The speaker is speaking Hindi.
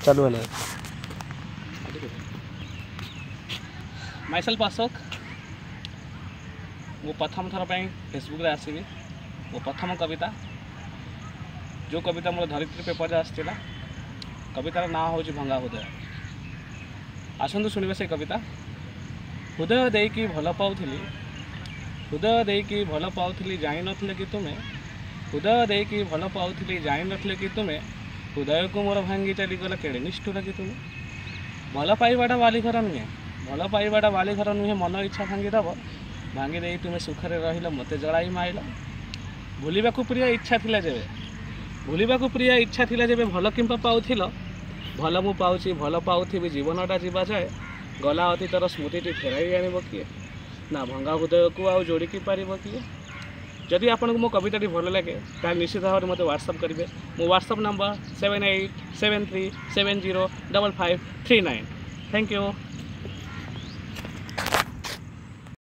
चालू है माइसेल्फ अशोक वो प्रथम थर पर फेसबुक रे आसबि वो प्रथम कविता जो कविता मोर धरित्री पेपर आसला कवितार ना हूँ भंगा हृदय आसतु शुणवे से कविता हृदय देकी भल पाउथिली हृदय देकी भल पाउथिली जानि नथिले कि तुमे हृदय देकी भल पाउथिली जानि नथिले कि तुमे हृदय को मोर भांगी चलीगला केड़े निष्ठुर कि तुमे भल पाइबाटा बाली घर नुहे भल पाइबाटा बाली घर नुहे मन इच्छा भांगीदेव भांगी दे तुमे सुखरे रहिल मते जड़ाई माइल भूलिबाकू प्रिय इच्छा थिला जेबे भूलिबाकू प्रिय इच्छा थिला जेबे भल किंपा पाउथिल भल मु पाउछि भल पाउथिबि जीवनटा जीवा जाए गला अतीतर स्मृति फेराई आनिब किए ना भंगा हृदय को आउ जोड़िकी पार किए जदि आपको मो कविताटी भल लगे ताल निश्चित भाव में मत व्हाट्सअप करेंगे मो व्हाट्सअप नंबर 7873705539। Thank you.